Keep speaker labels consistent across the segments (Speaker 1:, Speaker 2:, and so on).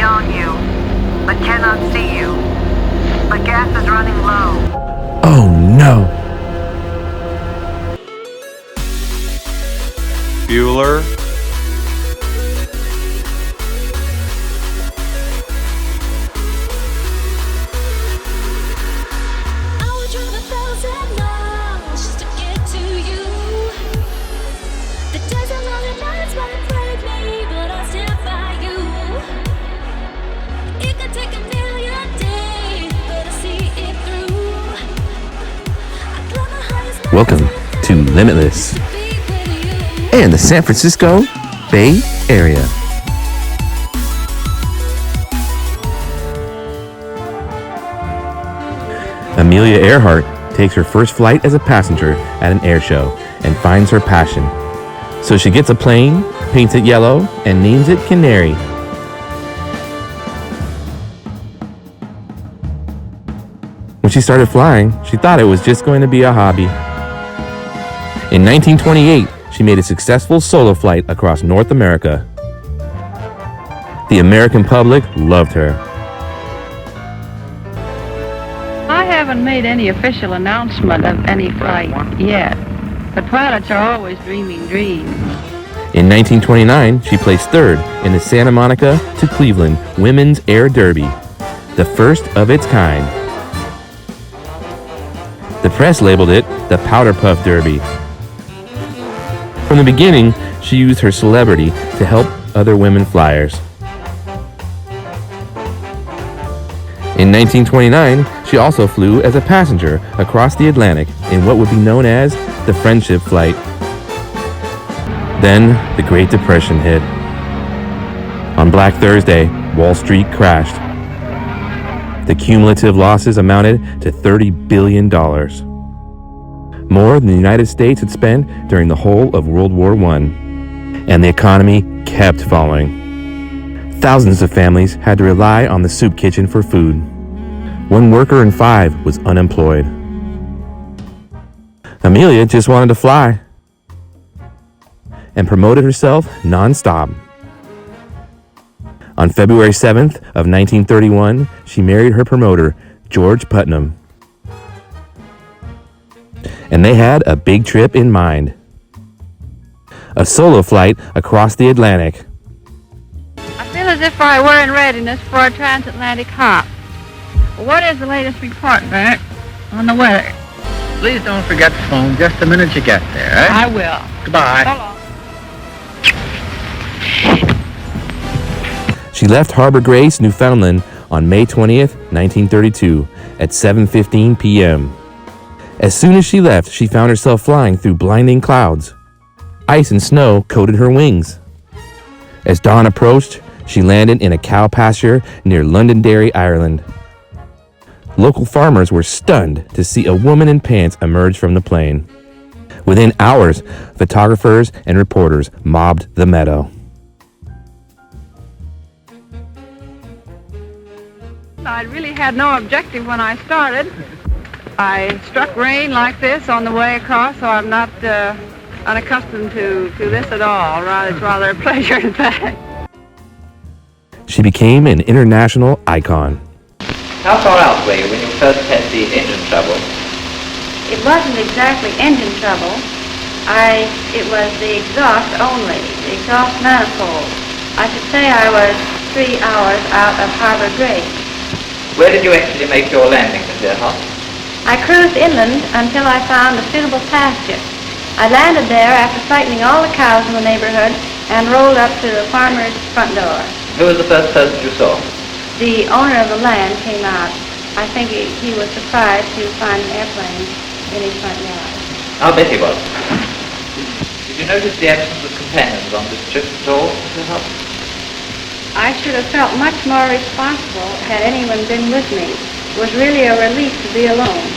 Speaker 1: on you, but cannot see you. But gas is running low.
Speaker 2: Oh no!
Speaker 3: Bueller.
Speaker 2: Welcome to Limitless and the San Francisco Bay Area. Amelia Earhart takes her first flight as a passenger at an air show and finds her passion. So she gets a plane, paints it yellow, and names it Canary. When she started flying, she thought it was just going to be a hobby. In 1928, she made a successful solo flight across North America. The American public loved her.
Speaker 4: I haven't made any official announcement of any flight yet, but pilots are always dreaming dreams.
Speaker 2: In 1929, she placed third in the Santa Monica to Cleveland Women's Air Derby, the first of its kind. The press labeled it the Powder Puff Derby. From the beginning, she used her celebrity to help other women flyers. In 1929, she also flew as a passenger across the Atlantic in what would be known as the Friendship Flight. Then, the Great Depression hit. On Black Thursday, Wall Street crashed. The cumulative losses amounted to $30 billion. More than the United States had spent during the whole of World War I. And the economy kept falling. Thousands of families had to rely on the soup kitchen for food. 1 worker in 5 was unemployed. Amelia just wanted to fly and promoted herself nonstop. On February 7th of 1931, she married her promoter, George Putnam. And they had a big trip in mind. A solo flight across the Atlantic.
Speaker 4: I feel as if I were in readiness for a transatlantic hop. What is the latest report, Bert, on the weather?
Speaker 5: Please don't forget to phone just the minute you get there, eh?
Speaker 4: I will.
Speaker 5: Goodbye.
Speaker 4: So long.
Speaker 2: She left Harbor Grace, Newfoundland on May 20th, 1932 at 7:15 p.m. As soon as she left, she found herself flying through blinding clouds. Ice and snow coated her wings. As dawn approached, she landed in a cow pasture near Londonderry, Ireland. Local farmers were stunned to see a woman in pants emerge from the plane. Within hours, photographers and reporters mobbed the meadow.
Speaker 4: I really had no objective when I started. I struck rain like this on the way across, so I'm not unaccustomed to this at all. It's rather a pleasure, in fact.
Speaker 2: She became an international icon.
Speaker 6: How far out were you when you first had the engine trouble?
Speaker 7: It wasn't exactly engine trouble. It was the exhaust only, the exhaust manifold. I should say I was 3 hours out of Harbor Grace.
Speaker 6: Where did you actually make your landing, Miss Earhart?
Speaker 7: I cruised inland until I found a suitable pasture. I landed there after frightening all the cows in the neighborhood and rolled up to the farmer's front door.
Speaker 6: Who was the first person you saw?
Speaker 7: The owner of the land came out. I think he was surprised to find an airplane in his front yard.
Speaker 6: I'll bet he was. Did you notice the absence of companions on this trip at all, Miss Earhart?
Speaker 7: I should have felt much more responsible had anyone been with me. It was really a relief to be alone.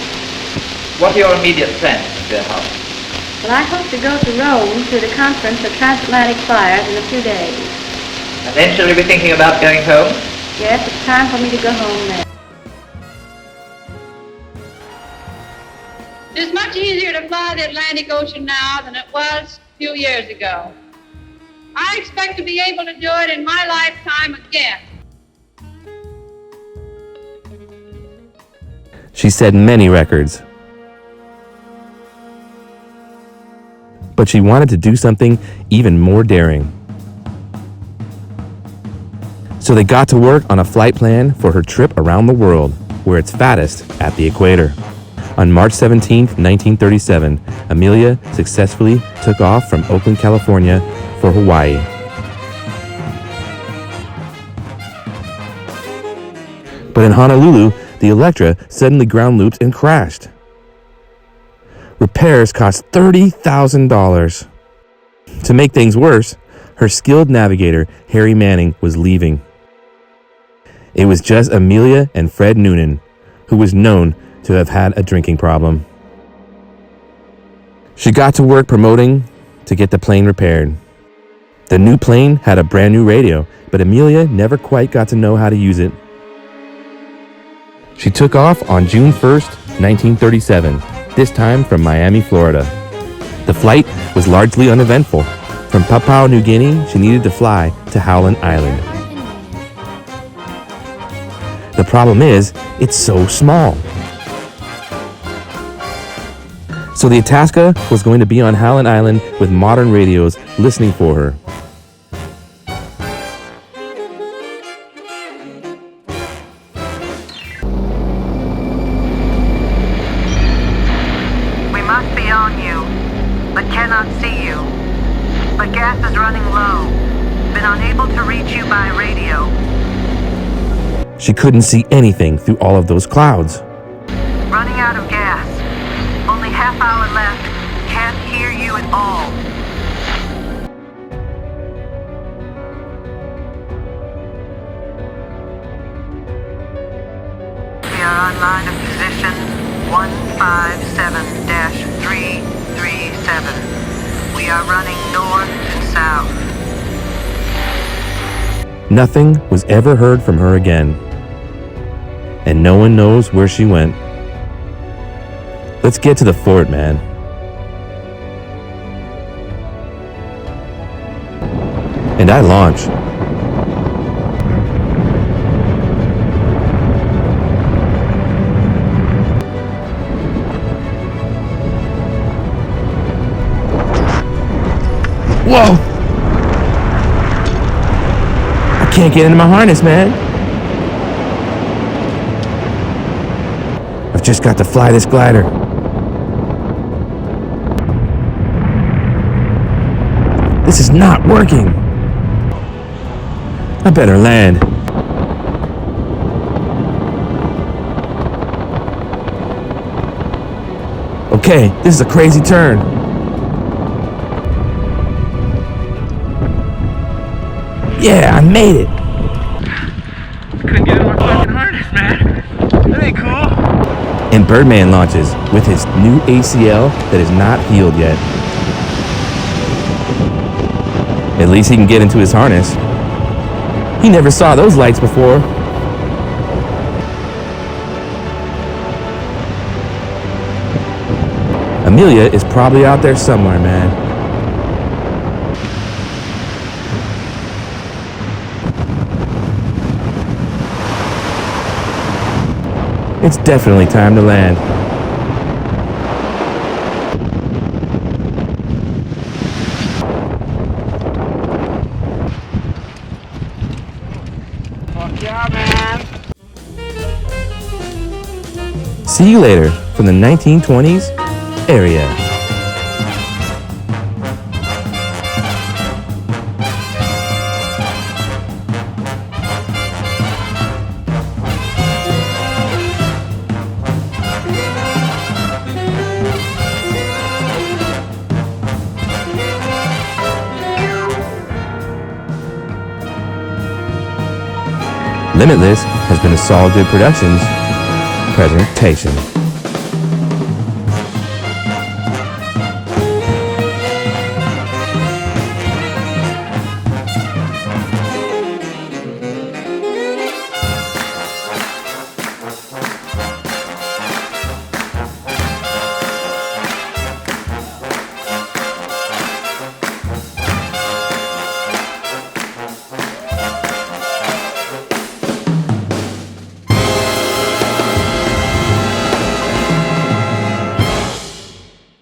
Speaker 6: What are your immediate plans, Miss Earhart?
Speaker 7: Well, I hope to go to Rome to the conference of transatlantic flyers in a few days.
Speaker 6: And then shall you be thinking about going home?
Speaker 7: Yes, it's time for me to go home now.
Speaker 4: It's much easier to fly the Atlantic Ocean now than it was a few years ago. I expect to be able to do it in my lifetime again.
Speaker 2: She set many records. But she wanted to do something even more daring. So they got to work on a flight plan for her trip around the world, where it's fattest at the equator. On March 17, 1937, Amelia successfully took off from Oakland, California for Hawaii. But in Honolulu, the Electra suddenly ground looped and crashed. Repairs cost $30,000. To make things worse, her skilled navigator, Harry Manning, was leaving. It was just Amelia and Fred Noonan, who was known to have had a drinking problem. She got to work promoting to get the plane repaired. The new plane had a brand new radio, but Amelia never quite got to know how to use it. She took off on June 1st, 1937, this time from Miami, Florida. The flight was largely uneventful. From Papua New Guinea, she needed to fly to Howland Island. The problem is, it's so small. So the Itasca was going to be on Howland Island with modern radios listening for her.
Speaker 1: We must be on you, but cannot see you. But gas is running low. Been unable to reach you by radio.
Speaker 2: She couldn't see anything through all of those clouds.
Speaker 1: Running out of gas. Only half hour left. Can't hear you at all. We are on line of position 157-337. We are running north and south.
Speaker 2: Nothing was ever heard from her again. And no one knows where she went. Let's get to the fort, man. And I launch. Whoa! I can't get into my harness, man. I've just got to fly this glider. This is not working. I better land. Okay, this is a crazy turn. Yeah, I made it.
Speaker 5: Couldn't get in my fucking harness, man. That ain't cool.
Speaker 2: And Birdman launches with his new ACL that is not healed yet. At least he can get into his harness. He never saw those lights before. Amelia is probably out there somewhere, man. It's definitely time to land.
Speaker 4: Fuck yeah, man.
Speaker 2: See you later from the 1920s area. Limitless has been a Solid Good Productions presentation.